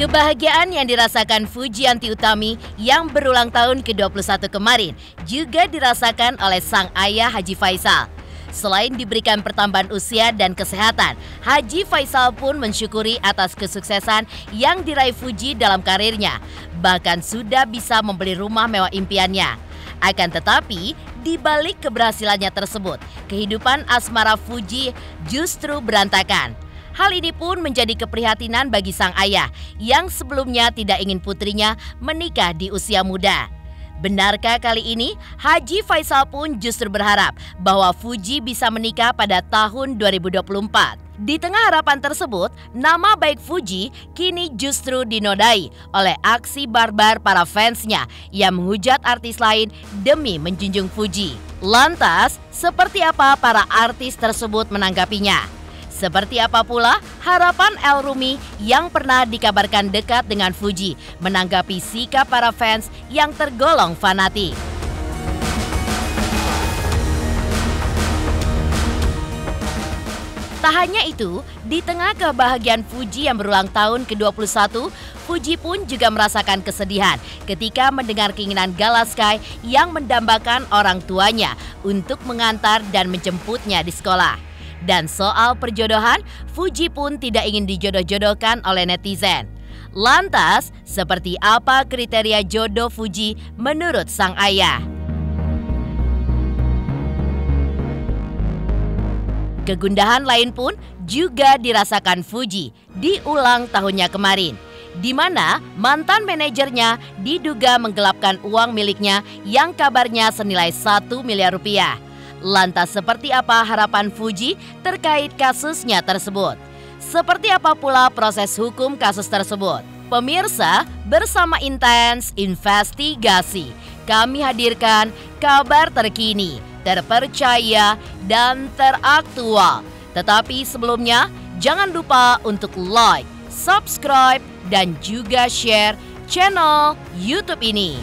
Kebahagiaan yang dirasakan Fujianti Utami yang berulang tahun ke-21 kemarin juga dirasakan oleh sang ayah Haji Faisal. Selain diberikan pertambahan usia dan kesehatan, Haji Faisal pun mensyukuri atas kesuksesan yang diraih Fuji dalam karirnya. Bahkan sudah bisa membeli rumah mewah impiannya. Akan tetapi, di balik keberhasilannya tersebut, kehidupan asmara Fuji justru berantakan. Hal ini pun menjadi keprihatinan bagi sang ayah yang sebelumnya tidak ingin putrinya menikah di usia muda. Benarkah kali ini Haji Faisal pun justru berharap bahwa Fuji bisa menikah pada tahun 2024? Di tengah harapan tersebut, nama baik Fuji kini justru dinodai oleh aksi barbar para fansnya yang menghujat artis lain demi menjunjung Fuji. Lantas, seperti apa para artis tersebut menanggapinya? Seperti apa pula harapan El Rumi yang pernah dikabarkan dekat dengan Fuji menanggapi sikap para fans yang tergolong fanatik. Tak hanya itu, di tengah kebahagiaan Fuji yang berulang tahun ke-21, Fuji pun juga merasakan kesedihan ketika mendengar keinginan Gala Sky yang mendambakan orang tuanya untuk mengantar dan menjemputnya di sekolah. Dan soal perjodohan, Fuji pun tidak ingin dijodoh-jodohkan oleh netizen. Lantas, seperti apa kriteria jodoh Fuji menurut sang ayah? Kegundahan lain pun juga dirasakan Fuji di ulang tahunnya kemarin, di mana mantan manajernya diduga menggelapkan uang miliknya yang kabarnya senilai 1 miliar rupiah. Lantas seperti apa harapan Fuji terkait kasusnya tersebut? Seperti apa pula proses hukum kasus tersebut? Pemirsa, bersama Intens Investigasi, kami hadirkan kabar terkini, terpercaya, dan teraktual. Tetapi sebelumnya, jangan lupa untuk like, subscribe, dan juga share channel YouTube ini.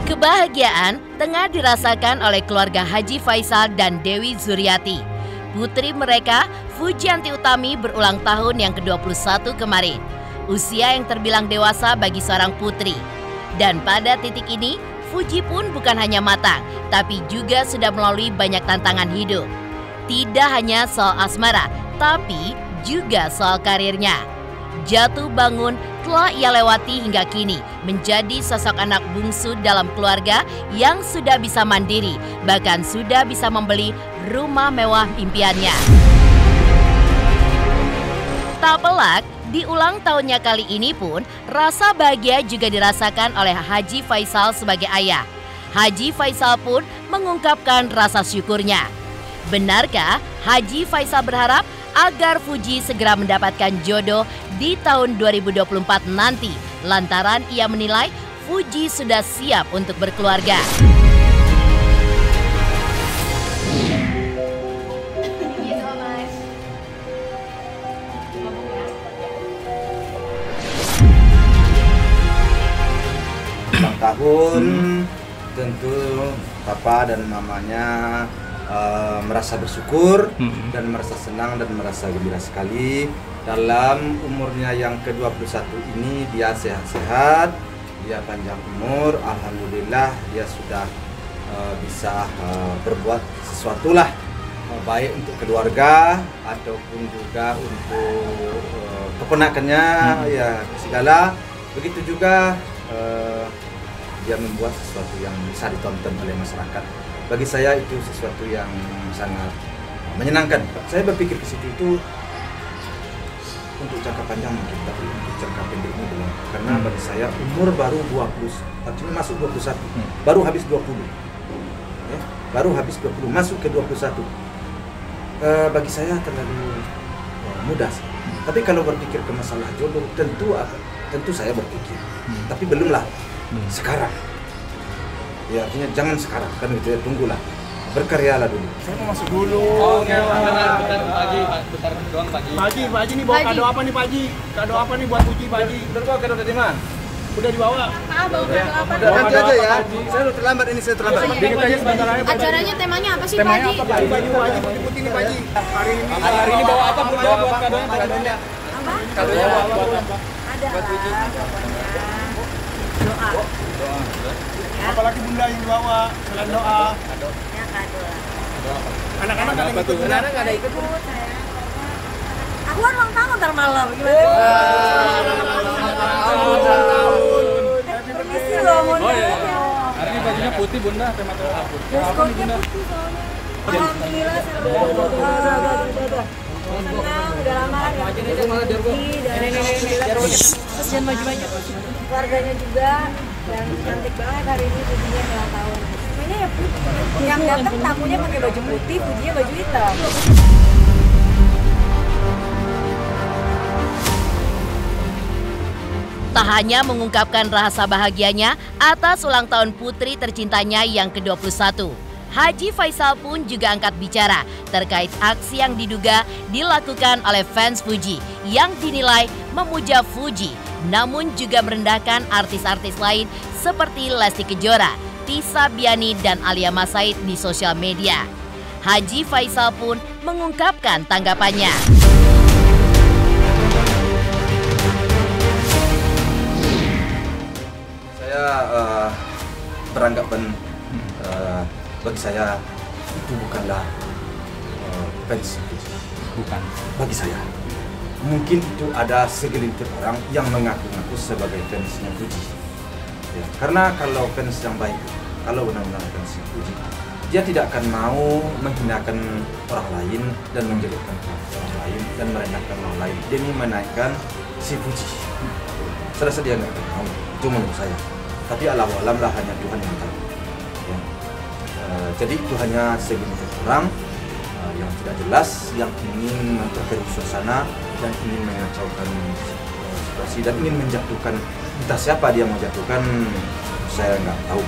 Kebahagiaan tengah dirasakan oleh keluarga Haji Faisal dan Dewi Zuriati. Putri mereka, Fujianti Utami, berulang tahun yang ke-21 kemarin. Usia yang terbilang dewasa bagi seorang putri. Dan pada titik ini, Fuji pun bukan hanya matang, tapi juga sudah melalui banyak tantangan hidup. Tidak hanya soal asmara, tapi juga soal karirnya. Jatuh bangun telah ia lewati hingga kini menjadi sosok anak bungsu dalam keluarga yang sudah bisa mandiri, bahkan sudah bisa membeli rumah mewah impiannya. Tak pelak, di ulang tahunnya kali ini pun rasa bahagia juga dirasakan oleh Haji Faisal sebagai ayah. Haji Faisal pun mengungkapkan rasa syukurnya. Benarkah Haji Faisal berharap agar Fuji segera mendapatkan jodoh di tahun 2024 nanti, lantaran ia menilai Fuji sudah siap untuk berkeluarga. Tahun tentu papa dan mamanya merasa bersyukur dan merasa senang dan merasa gembira sekali. Dalam umurnya yang ke-21 ini dia sehat-sehat, dia panjang umur, alhamdulillah dia sudah bisa berbuat sesuatu lah, baik untuk keluarga ataupun juga untuk keponakannya, ya segala. Begitu juga dia membuat sesuatu yang bisa ditonton oleh masyarakat. Bagi saya itu sesuatu yang sangat menyenangkan. Saya berpikir ke situ itu untuk jangka panjang mungkin, tapi untuk jangka pendek ini belum. Karena bagi saya umur baru 20, artinya masuk 21, baru habis 20. Ya, baru habis 20, masuk ke 21. Bagi saya terlalu mudah. Tapi kalau berpikir ke masalah jodoh, tentu saya berpikir. Tapi belumlah sekarang. Ya artinya jangan sekarang, kan gitu ya, tunggulah. berkaryalah dulu. Saya mau masuk dulu. Bentar doang Pak Haji nih bawa kado apa nih Pak Haji? Kado apa nih buat Fuji Pak Haji? Udah bawa kado dari mana? Udah dibawa. Bawa kado apa? Nanti aja ya. Saya udah terlambat ini, saya terlambat. Dikit aja sebentar aja. Acaranya temanya apa sih Pak Temanya Haji? apa Pak? Baju putih-putih nih Pak Haji. Hari ini bawa apa Bunda buat kadonya? Kadonya. Apa? Kadonya buat apa? Ada lah pokoknya. Doa. Apalagi Bunda yang dibawa selain doa. Ya kado lah. Anak-anak ada ikut Bunda. Ikut saya. Aku kan ulang tahun ntar malam gimana? Permisi loh, mohon maaf ya. Hari ini bajunya putih Bunda, tema doa. Dress-code-nya putih soalnya. Alhamdulillah senang, udah lama kan ya. Terus jangan maju-maju. Keluarganya juga dan cantik banget hari ini Fujinya ulang tahun. Semuanya ya putih. Yang datang tamunya pakai baju putih, Fujinya baju hitam. Tak hanya mengungkapkan rasa bahagianya atas ulang tahun putri tercintanya yang ke-21, Haji Faisal pun juga angkat bicara terkait aksi yang diduga dilakukan oleh fans Fuji yang dinilai memuja Fuji, namun juga merendahkan artis-artis lain seperti Lesti Kejora, Tisa Biani, dan Alia Mas Said di sosial media. Haji Faisal pun mengungkapkan tanggapannya. Saya beranggapan bagi saya itu bukanlah fans Fuji. Bukan. Bagi saya mungkin itu ada segelintir orang yang mengaku-ngaku sebagai fansnya Fuji. Ya, karena kalau fans yang baik, kalau benar-benar fans Fuji, dia tidak akan mau menghinakan orang lain dan menjelekkan orang lain dan merendahkan orang lain demi menaikkan si Fuji. Saya rasa dia nggak akan mau. Itu menurut saya. Tapi alam lah hanya Tuhan yang tahu. Ya. Jadi itu hanya segelintir orang yang tidak jelas, yang ingin memperkeruh suasana dan ingin mengacaukan situasi dan ingin menjatuhkan, entah siapa dia mau jatuhkan, saya nggak tahu.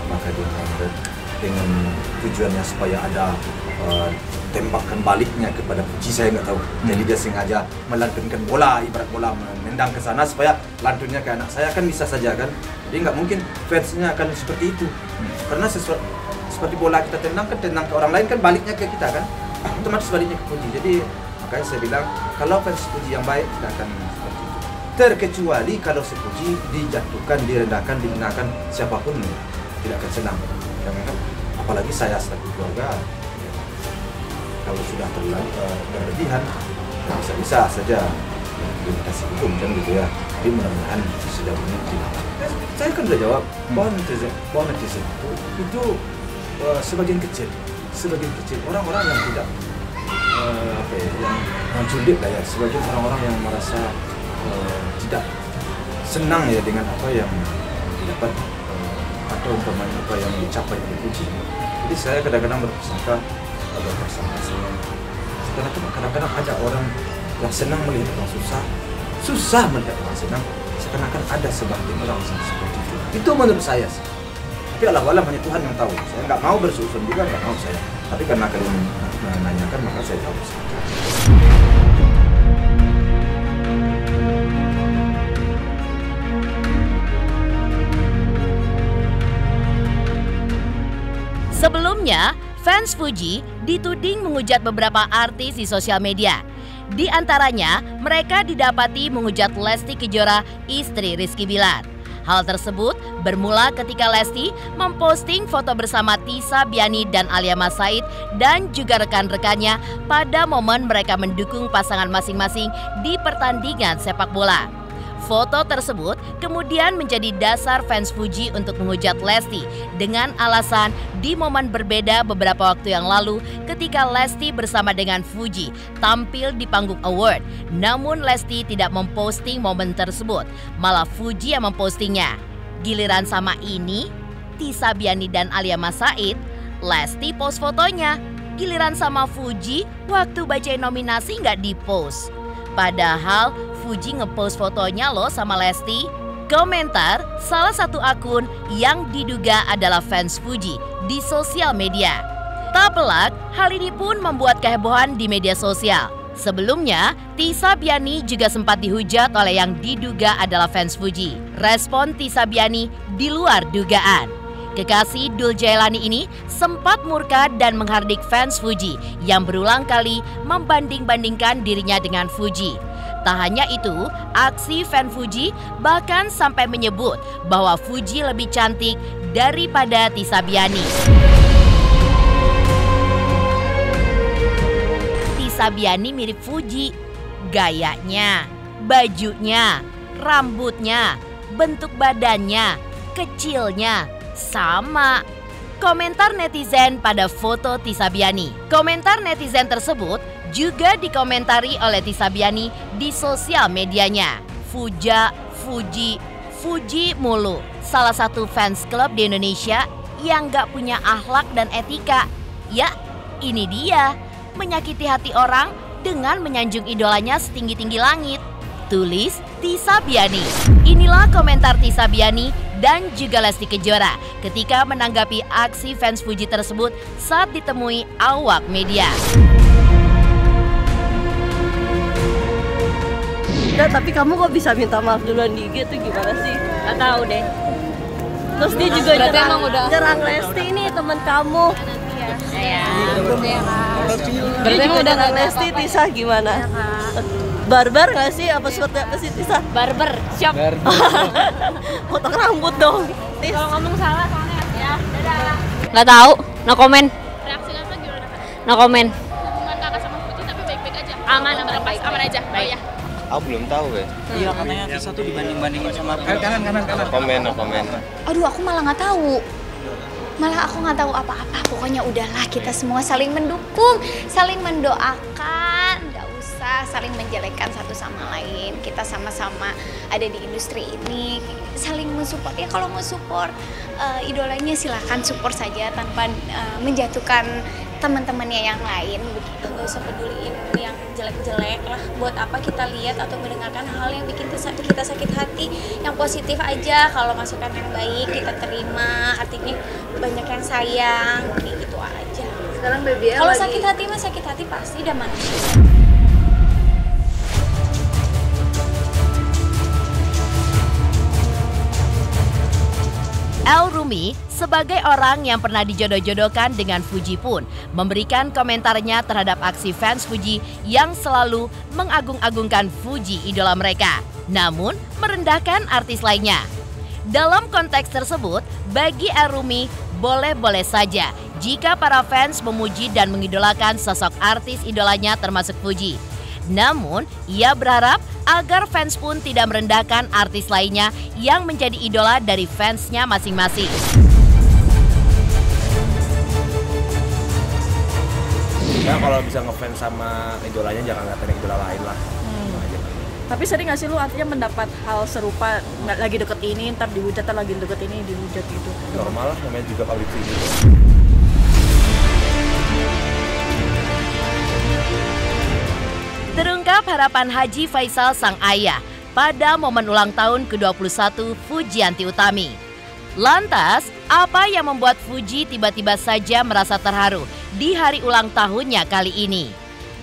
Apakah dia dengan tujuannya supaya ada tembakan baliknya kepada Fuji, saya nggak tahu. Jadi dia sengaja melantunkan bola, ibarat bola menendang ke sana supaya lantunnya ke anak saya, kan bisa saja kan. Jadi nggak mungkin fansnya akan seperti itu. Karena seperti bola kita tendang kan, tendang ke orang lain kan baliknya ke kita kan, otomatis baliknya ke Fuji. Jadi makanya saya bilang kalau fans Fuji yang baik tidak akan seperti itu. Terkecuali kalau si Fuji dijatuhkan, direndahkan, dihinakan, siapapun tidak akan senang. Karena apalagi saya sebagai keluarga, ya, kalau sudah berlebihan bisa saja dikasih hukum kan gitu ya. Jadi mudah-mudahan sejauh ini tidak. Saya kan sudah jawab bahwa netizen itu sebagian kecil orang-orang yang tidak yang julid lah ya, sebagian orang-orang yang merasa tidak senang ya dengan apa yang didapat atau umpamanya apa yang dicapai oleh Fuji. Jadi saya kadang-kadang berprasangka saya. Kadang-kadang ada orang yang senang melihat orang susah melihat orang senang. Seakan-akan ada sebagian orang yang seperti itu. Itu menurut saya sih. Tapi Allah hanya Tuhan yang tahu. Saya nggak mau bersusun juga, nggak mau saya. Tapi karena kalian menanyakan, maka saya tahu. Sebelumnya, fans Fuji dituding menghujat beberapa artis di sosial media. Di antaranya, mereka didapati menghujat Lesti Kejora, istri Rizky Bilar. Hal tersebut bermula ketika Lesti memposting foto bersama Tisa Biani dan Alia Mas Said dan juga rekan-rekannya pada momen mereka mendukung pasangan masing-masing di pertandingan sepak bola. Foto tersebut kemudian menjadi dasar fans Fuji untuk menghujat Lesti dengan alasan di momen berbeda beberapa waktu yang lalu ketika Lesti bersama dengan Fuji tampil di panggung award. Namun Lesti tidak memposting momen tersebut, malah Fuji yang mempostingnya. Giliran sama ini, Tisa Biani dan Alia Mas Said, Lesti post fotonya. Giliran sama Fuji, waktu bacain nominasi nggak di-post. Padahal Fuji ngepost fotonya loh sama Lesti. Komentar salah satu akun yang diduga adalah fans Fuji di sosial media. Tak pelak, hal ini pun membuat kehebohan di media sosial. Sebelumnya, Tisa Biani juga sempat dihujat oleh yang diduga adalah fans Fuji. Respon Tisa Biani di luar dugaan. Kekasih Dul Jailani ini sempat murka dan menghardik fans Fuji yang berulang kali membanding-bandingkan dirinya dengan Fuji. Tak hanya itu, aksi fan Fuji bahkan sampai menyebut bahwa Fuji lebih cantik daripada Tisa Biani. Tisa Biani mirip Fuji, gayanya, bajunya, rambutnya, bentuk badannya, kecilnya, sama. Komentar netizen pada foto Tisa Biani. Komentar netizen tersebut juga dikomentari oleh Tisa Biani di sosial medianya. Fuji mulu. Salah satu fans klub di Indonesia yang gak punya akhlak dan etika. Ya, ini dia. Menyakiti hati orang dengan menyanjung idolanya setinggi-tinggi langit. Tulis Tisa Biani. Inilah komentar Tisa Biani dan juga Lesti Kejora ketika menanggapi aksi fans Fuji tersebut saat ditemui awak media. Tapi kamu kok bisa minta maaf duluan di IG tuh gimana sih? Gak tahu deh. Terus dia juga nyerang Lesti nih, teman kamu. Dia juga nyerang Lesti, Tisa gimana? Barbar gak sih? Apa seperti apa sih Tisa? Barber, shop. Potong rambut dong. Kalau ngomong salah soalnya ya. Dadah. Gak tahu, no comment. Reaksi kakak gimana kak? No comment. Hubungan kakak sama Fuji tapi baik-baik aja? Aman, baik, aman aja. Baik. Oh, ya. Aku belum tahu ya. Iya katanya Tisa tuh dibanding-bandingin sama Kanan. Komen. Aduh, aku malah nggak tahu. Malah aku nggak tahu apa-apa. Pokoknya udahlah, kita semua saling mendukung, saling mendoakan, nggak usah saling menjelekkan satu sama lain. Kita sama-sama ada di industri ini, saling mensupport. Ya kalau mau support idolanya silakan support saja tanpa menjatuhkan teman-temannya yang lain begitu. Nggak usah peduliin yang jelek-jelek lah. Buat apa kita lihat atau mendengarkan hal yang bikin kita sakit hati. Yang positif aja, kalau masukan yang baik kita terima, artinya banyak yang sayang, kayak gitu aja. Sekarang BBL kalau lagi... sakit hati mah sakit hati pasti udah manusia. El Rumi sebagai orang yang pernah dijodoh-jodohkan dengan Fuji pun memberikan komentarnya terhadap aksi fans Fuji yang selalu mengagung-agungkan Fuji idola mereka, namun merendahkan artis lainnya. Dalam konteks tersebut, bagi El Rumi boleh-boleh saja jika para fans memuji dan mengidolakan sosok artis idolanya termasuk Fuji. Namun, ia berharap agar fans pun tidak merendahkan artis lainnya yang menjadi idola dari fansnya masing-masing. Ya kalau bisa ngefans sama idolanya jangan ngatain idola lain lah. Tapi sering gak sih lu artinya mendapat hal serupa, lagi deket ini, ntar dihujat, ntar lagi deket ini, dihujat gitu? Normal lah, namanya juga public figure. Terungkap harapan Haji Faisal sang ayah pada momen ulang tahun ke-21 Fujianti Utami. Lantas, apa yang membuat Fuji tiba-tiba saja merasa terharu di hari ulang tahunnya kali ini?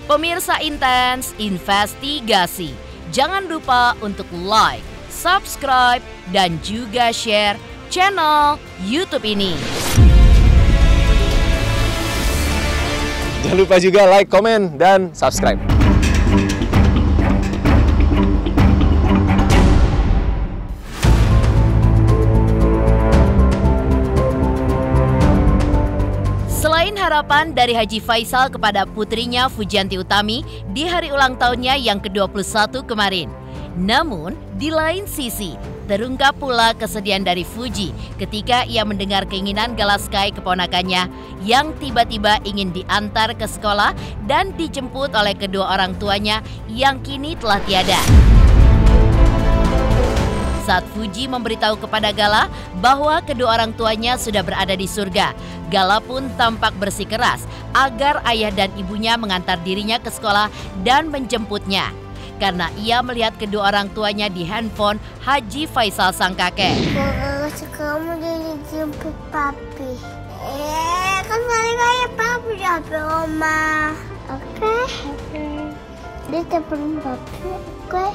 Pemirsa Intens Investigasi, jangan lupa untuk like, subscribe, dan juga share channel YouTube ini. Jangan lupa juga like, komen, dan subscribe. Selain harapan dari Haji Faisal kepada putrinya Fujianti Utami di hari ulang tahunnya yang ke-21 kemarin, namun di lain sisi terungkap pula kesedihan dari Fuji ketika ia mendengar keinginan Galaskai keponakannya yang tiba-tiba ingin diantar ke sekolah dan dijemput oleh kedua orang tuanya yang kini telah tiada. Saat Fuji memberitahu kepada Gala bahwa kedua orang tuanya sudah berada di surga, Gala pun tampak bersikeras agar ayah dan ibunya mengantar dirinya ke sekolah dan menjemputnya. karena ia melihat kedua orang tuanya di handphone Haji Faisal sang kakek. Kamu jadi jemput papi. Kan kayak papi di HP Oma. Oke. Dia telepon papi. Oke.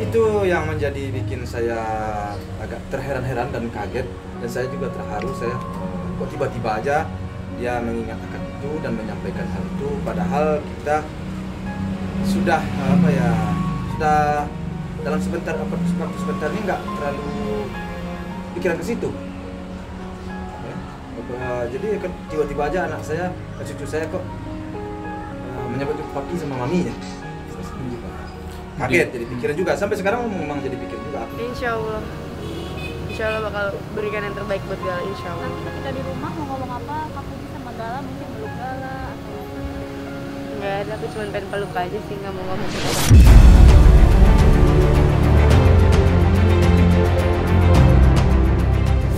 Itu yang menjadi bikin saya agak terheran-heran dan kaget, dan saya juga terharu. Saya kok tiba-tiba aja dia mengingatkan itu dan menyampaikan hal itu, padahal kita sudah sudah dalam waktu sebentar ini nggak terlalu pikiran ke situ. Jadi tiba-tiba aja anak saya, cucu saya kok menyebut papi sama mami ya. Kaget, jadi pikiran juga. Sampai sekarang memang jadi pikir juga. Insya Allah bakal berikan yang terbaik buat Gala, insya Allah. Nanti ketika di rumah mau ngomong apa, Kak Fuji sama Gala mungkin meluk Gala atau Nggak ada, aku cuma pengen peluk aja sih, nggak mau ngomong.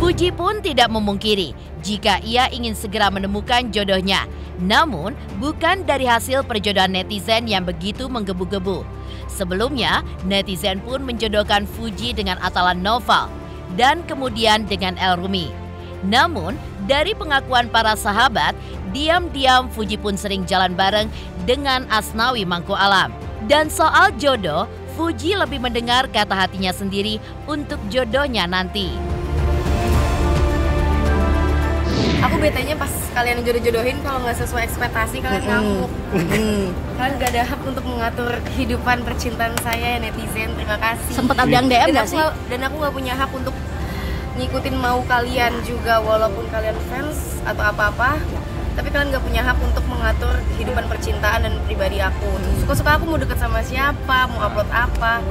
Fuji pun tidak memungkiri jika ia ingin segera menemukan jodohnya. Namun, bukan dari hasil perjodohan netizen yang begitu menggebu-gebu. Sebelumnya, netizen pun menjodohkan Fuji dengan Atalan Noval dan kemudian dengan El Rumi. Namun, dari pengakuan para sahabat, diam-diam Fuji pun sering jalan bareng dengan Asnawi Mangku Alam. Dan soal jodoh, Fuji lebih mendengar kata hatinya sendiri untuk jodohnya nanti. Aku betanya pas kalian jodoh-jodohin kalau nggak sesuai ekspektasi kalian ngamuk. Kalian nggak ada hak untuk mengatur kehidupan percintaan saya, netizen. Terima kasih. Sempet ada yang DM nggak sih? Dan aku nggak punya hak untuk ngikutin mau kalian juga, walaupun kalian fans atau apa-apa. Tapi kalian nggak punya hak untuk mengatur kehidupan percintaan dan pribadi aku. Suka-suka aku mau deket sama siapa, mau upload apa.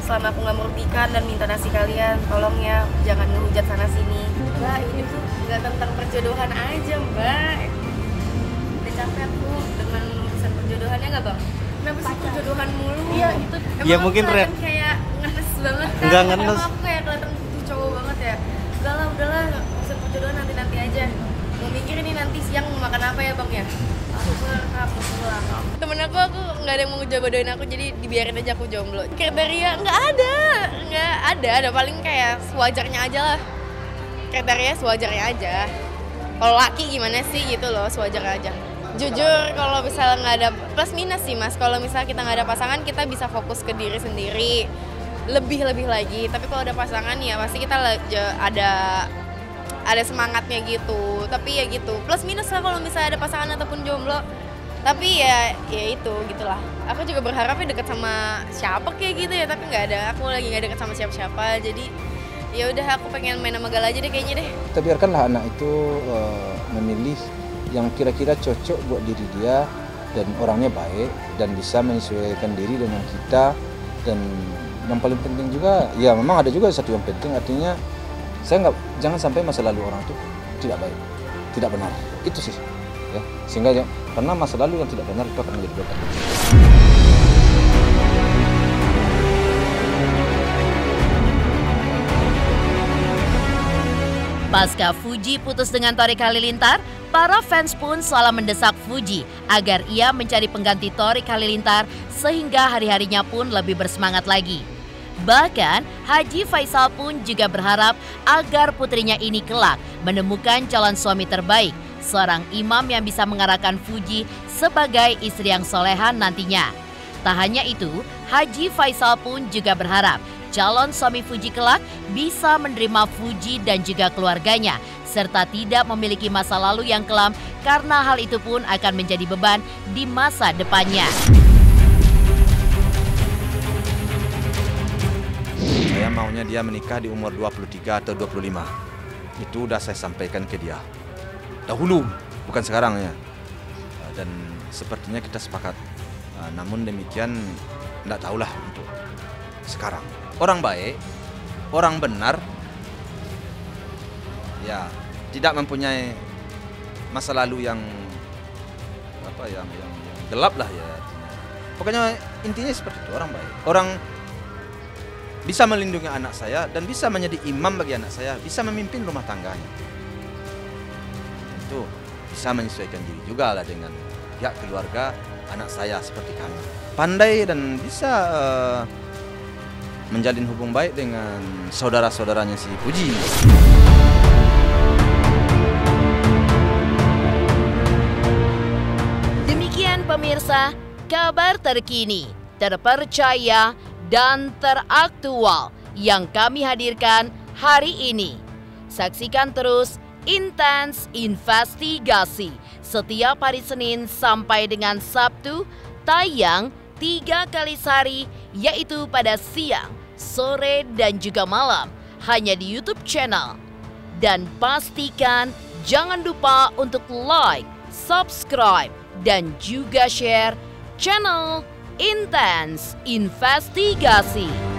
Selama aku nggak merugikan dan minta nasi kalian, tolong ya jangan ngehujat sana sini. Mbak, ini tuh nggak tentang perjodohan aja, Mbak. Udah capek aku dengan urusan perjodohannya nggak, Bang? Kenapa sih perjodohan mulu? Iya, itu. Ya mungkin kayak ngenes banget kan? Enggak ngenes. Emang aku kayak kelihatan butuh cowok banget ya? Enggak lah, udahlah, urusan perjodohan nanti-nanti aja. Mau mikir ini nanti siang mau makan apa ya, Bang ya? Aku pulang. Temen aku nggak ada yang mau jodohin aku, jadi dibiarin aja aku jomblo. Kriteria nggak ada paling kayak sewajarnya aja lah. Kriteria sewajarnya aja. Kalau laki gimana sih gitu loh, sewajarnya aja. Jujur kalau misalnya nggak ada plus minus sih mas. Kalau misalnya kita nggak ada pasangan, kita bisa fokus ke diri sendiri lebih lagi. Tapi kalau ada pasangan ya pasti kita ada semangatnya gitu. Tapi ya gitu, plus minus lah kalau misalnya ada pasangan ataupun jomblo. Tapi ya itu gitulah. Aku juga berharapnya deket sama siapa kayak gitu ya, tapi nggak ada. Aku lagi nggak deket sama siapa-siapa. Jadi ya udah aku pengen main sama Gala aja deh kayaknya deh. Kita biarkanlah anak itu memilih yang kira-kira cocok buat diri dia dan orangnya baik dan bisa menyesuaikan diri dengan kita. Dan yang paling penting juga, ya memang ada juga satu yang penting, artinya jangan sampai masa lalu orang itu tidak baik, tidak benar. Itu sih ya. Sehingga karena masa lalu yang tidak benar itu akan menjadi beban. Pasca Fuji putus dengan Torik Halilintar, para fans pun selalu mendesak Fuji agar ia mencari pengganti Torik Halilintar sehingga hari-harinya pun lebih bersemangat lagi. Bahkan Haji Faisal pun juga berharap agar putrinya ini kelak menemukan calon suami terbaik, seorang imam yang bisa mengarahkan Fuji sebagai istri yang soleha nantinya. Tak hanya itu, Haji Faisal pun juga berharap calon suami Fuji kelak bisa menerima Fuji dan juga keluarganya, serta tidak memiliki masa lalu yang kelam karena hal itu pun akan menjadi beban di masa depannya. Saya maunya dia menikah di umur 23 atau 25. Itu udah saya sampaikan ke dia. Dahulu, bukan sekarang ya. Dan sepertinya kita sepakat. Namun demikian, tidak tahulah untuk sekarang. Orang baik, orang benar, ya tidak mempunyai masa lalu yang gelap lah ya. Pokoknya intinya seperti itu, orang baik. Orang bisa melindungi anak saya dan bisa menjadi imam bagi anak saya, bisa memimpin rumah tangganya. Itu bisa menyesuaikan diri juga lah dengan pihak keluarga anak saya seperti kami. Pandai dan bisa menjalin hubung baik dengan saudara-saudaranya si Puji. Demikian pemirsa, kabar terkini, terpercaya, dan teraktual yang kami hadirkan hari ini. Saksikan terus Intens Investigasi setiap hari Senin sampai dengan Sabtu, tayang 3 kali sehari, yaitu pada siang, sore, dan juga malam, hanya di YouTube channel. Dan pastikan jangan lupa untuk like, subscribe, dan juga share channel Intens Investigasi.